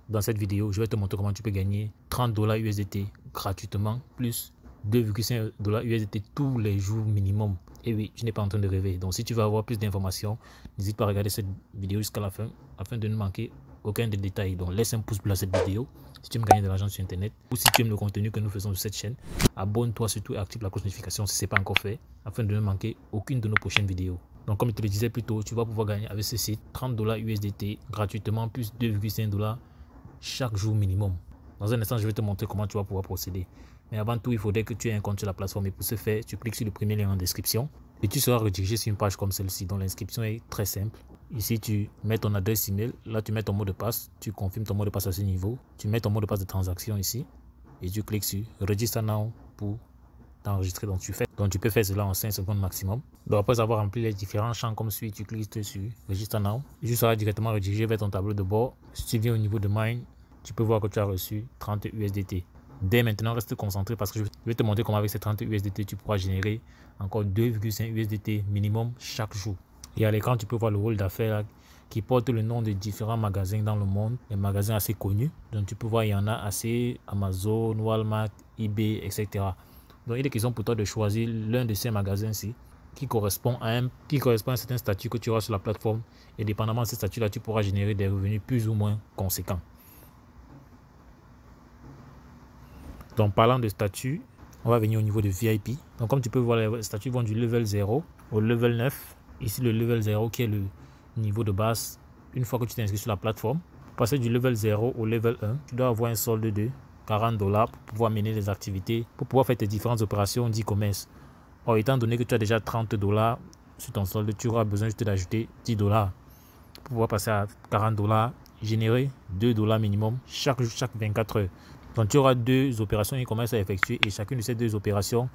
Dans cette vidéo, je vais te montrer comment tu peux gagner 30 $ USDT gratuitement, plus 2,5 $ USDT tous les jours minimum. Et oui, je n'ai pas en train de rêver. Donc si tu veux avoir plus d'informations, n'hésite pas à regarder cette vidéo jusqu'à la fin afin de ne manquer aucun des détails. Donc laisse un pouce bleu à cette vidéo si tu aimes gagner de l'argent sur internet ou si tu aimes le contenu que nous faisons sur cette chaîne. Abonne-toi surtout et active la cloche de notification si ce n'est pas encore fait afin de ne manquer aucune de nos prochaines vidéos. Donc comme je te le disais plus tôt, tu vas pouvoir gagner avec ce site 30 $ USDT gratuitement plus 2,5 $ chaque jour minimum. Dans un instant, je vais te montrer comment tu vas pouvoir procéder. Mais avant tout, il faudrait que tu aies un compte sur la plateforme. Et pour ce faire, tu cliques sur le premier lien en description. Et tu seras redirigé sur une page comme celle-ci. dont l'inscription est très simple. Ici, tu mets ton adresse email. Là, tu mets ton mot de passe. Tu confirmes ton mot de passe à ce niveau. Tu mets ton mot de passe de transaction ici. Et tu cliques sur Register Now pour t'enregistrer. Donc, tu peux faire cela en 5 secondes maximum. Donc, après avoir rempli les différents champs comme suit, tu cliques sur Register Now. Tu seras directement redirigé vers ton tableau de bord. Si tu viens au niveau de Mine, tu peux voir que tu as reçu 30 USDT. Dès maintenant, reste concentré parce que je vais te montrer comment avec ces 30 USDT, tu pourras générer encore 2,5 USDT minimum chaque jour. Et à l'écran, tu peux voir le rôle d'affaires qui porte le nom de différents magasins dans le monde, des magasins assez connus. Donc tu peux voir, il y en a assez, Amazon, Walmart, eBay, etc. Donc il est question pour toi de choisir l'un de ces magasins-ci qui correspond à un certain statut que tu auras sur la plateforme. Et dépendamment de ce statut-là, tu pourras générer des revenus plus ou moins conséquents. Donc, parlant de statut, on va venir au niveau de VIP. Donc, comme tu peux voir, les statuts vont du level 0 au level 9. Ici, le level 0 qui est le niveau de base. Une fois que tu t'es inscrit sur la plateforme, pour passer du level 0 au level 1, tu dois avoir un solde de 40 $ pour pouvoir mener les activités, pour pouvoir faire tes différentes opérations d'e-commerce. Or, étant donné que tu as déjà 30 $ sur ton solde, tu auras besoin juste d'ajouter 10 $ pour pouvoir passer à 40 $, générer 2 $ minimum chaque 24 heures. Donc, tu auras deux opérations e-commerce à effectuer et chacune de ces deux opérations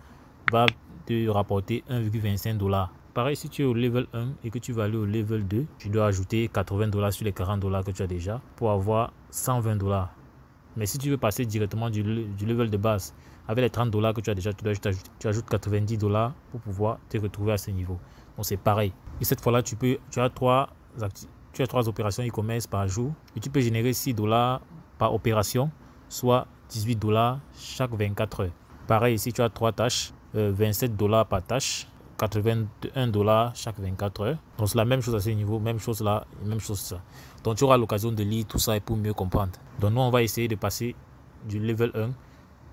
va te rapporter 1,25 $. Pareil, si tu es au level 1 et que tu vas aller au level 2, tu dois ajouter 80 $ sur les 40 $ que tu as déjà pour avoir 120 $. Mais si tu veux passer directement du level de base avec les 30 $ que tu as déjà, tu ajoutes 90 $ pour pouvoir te retrouver à ce niveau. Donc, c'est pareil. Et cette fois-là, tu as trois opérations e-commerce par jour et tu peux générer 6 $ par opération, soit 18 $ chaque 24 heures. Pareil, ici tu as 3 tâches, 27 $ par tâche, 81 $ chaque 24 heures. Donc c'est la même chose à ce niveau, même chose là, même chose ça. Donc tu auras l'occasion de lire tout ça et pour mieux comprendre. Donc nous on va essayer de passer du level 1,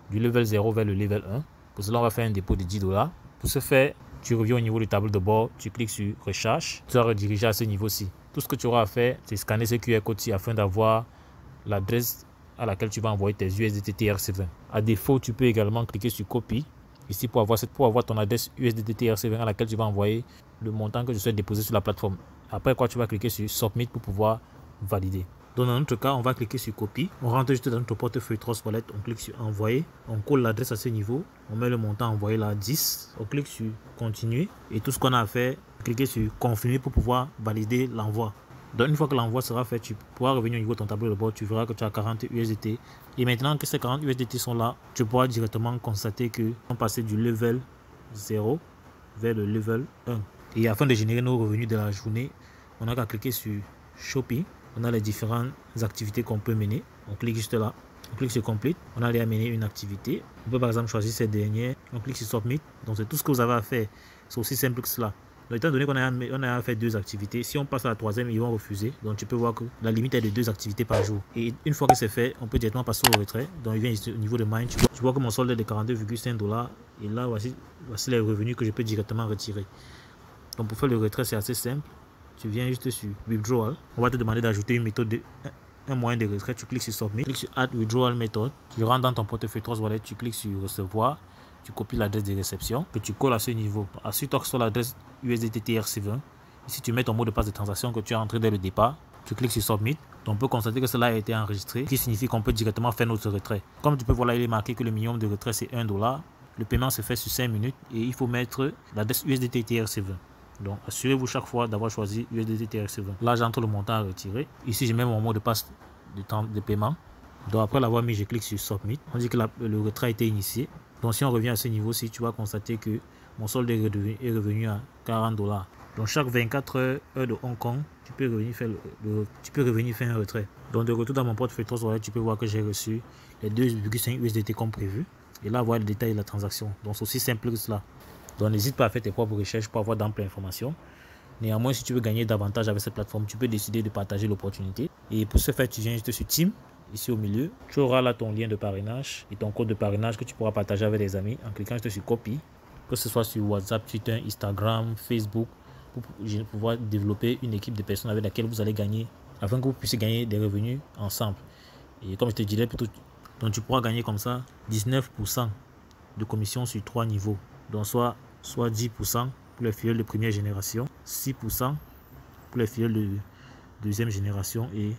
du level 0 vers le level 1. Pour cela on va faire un dépôt de 10 $. Pour ce faire, tu reviens au niveau du tableau de bord, tu cliques sur Recharge, tu vas rediriger à ce niveau-ci. Tout ce que tu auras à faire, c'est scanner ce QR code-ci afin d'avoir l'adresse à laquelle tu vas envoyer tes USDT TRC20. À défaut, tu peux également cliquer sur Copy ici pour avoir ton adresse USDT TRC20 à laquelle tu vas envoyer le montant que je souhaite déposer sur la plateforme. Après quoi, tu vas cliquer sur Submit pour pouvoir valider. Donc dans notre cas, on va cliquer sur Copy. On rentre juste dans notre portefeuille Trust Wallet, on clique sur Envoyer, on colle l'adresse à ce niveau, on met le montant envoyé là 10, on clique sur Continuer et tout ce qu'on a à faire, cliquer sur Confirmer pour pouvoir valider l'envoi. Donc une fois que l'envoi sera fait, tu pourras revenir au niveau de ton tableau de bord, tu verras que tu as 40 USDT. Et maintenant que ces 40 USDT sont là, tu pourras directement constater que on passé du level 0 vers le level 1. Et afin de générer nos revenus de la journée, on n'a qu'à cliquer sur Shopping. On a les différentes activités qu'on peut mener. On clique juste là, on clique sur Complete. On a allé à mener une activité. On peut par exemple choisir cette dernière. On clique sur Submit. Donc c'est tout ce que vous avez à faire. C'est aussi simple que cela. Donc, étant donné qu'on a fait 2 activités, si on passe à la troisième, ils vont refuser. Donc tu peux voir que la limite est de 2 activités par jour. Et une fois que c'est fait, on peut directement passer au retrait. Donc il vient ici au niveau de Mine. Tu vois que mon solde est de 42,5 $. Et là, voici les revenus que je peux directement retirer. Donc pour faire le retrait, c'est assez simple. Tu viens juste sur Withdrawal. On va te demander d'ajouter une méthode, un moyen de retrait. Tu cliques sur Submit. Tu cliques sur Add Withdrawal Method. Tu rentres dans ton portefeuille Trust Wallet. Tu cliques sur Recevoir. Tu copies l'adresse de réception que tu colles à ce niveau. Ensuite, sur l'adresse USDT TRC20. Ici, tu mets ton mot de passe de transaction que tu as entré dès le départ. Tu cliques sur Submit. On peut constater que cela a été enregistré, ce qui signifie qu'on peut directement faire notre retrait. Comme tu peux voir là, il est marqué que le minimum de retrait c'est 1 $. Le paiement se fait sur 5 minutes et il faut mettre l'adresse USDT TRC20. Donc, assurez-vous chaque fois d'avoir choisi USDT TRC20. Là, j'entre le montant à retirer. Ici, je mets mon mot de passe de paiement. Donc, après l'avoir mis, je clique sur Submit. On dit que le retrait a été initié. Donc si on revient à ce niveau-ci, tu vas constater que mon solde est revenu à 40 $. Donc chaque 24 heures de Hong Kong, tu peux revenir faire un retrait. Donc de retour dans mon portefeuille Trust Wallet, tu peux voir que j'ai reçu les 2,5 USDT comme prévu. Et là, voir le détail de la transaction. Donc c'est aussi simple que cela. Donc n'hésite pas à faire tes propres recherches pour avoir d'amples informations. Néanmoins, si tu veux gagner davantage avec cette plateforme, tu peux décider de partager l'opportunité. Et pour ce faire, tu viens juste sur Team, ici au milieu. Tu auras là ton lien de parrainage et ton code de parrainage que tu pourras partager avec des amis en cliquant juste sur Copy. Que ce soit sur WhatsApp, Twitter, Instagram, Facebook, pour pouvoir développer une équipe de personnes avec laquelle vous allez gagner, afin que vous puissiez gagner des revenus ensemble. Et comme je te disais plutôt, donc tu pourras gagner comme ça 19% de commission sur 3 niveaux. Donc soit 10% pour les filleuls de première génération, 6% pour les filleuls de deuxième génération et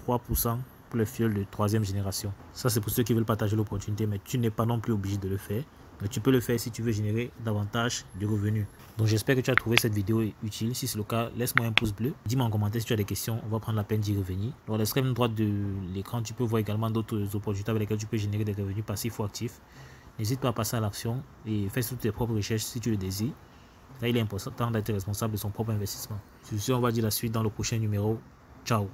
3% pour les filleuls de troisième génération. Ça c'est pour ceux qui veulent partager l'opportunité, mais tu n'es pas non plus obligé de le faire. Mais tu peux le faire si tu veux générer davantage de revenus. Donc j'espère que tu as trouvé cette vidéo utile. Si c'est le cas, laisse-moi un pouce bleu. Dis-moi en commentaire si tu as des questions. On va prendre la peine d'y revenir. Dans l'extrême droite de l'écran, tu peux voir également d'autres opportunités avec lesquelles tu peux générer des revenus passifs ou actifs. N'hésite pas à passer à l'action et fais toutes tes propres recherches si tu le désires. Là, il est important d'être responsable de son propre investissement. Sur ce, on va dire la suite dans le prochain numéro. Ciao.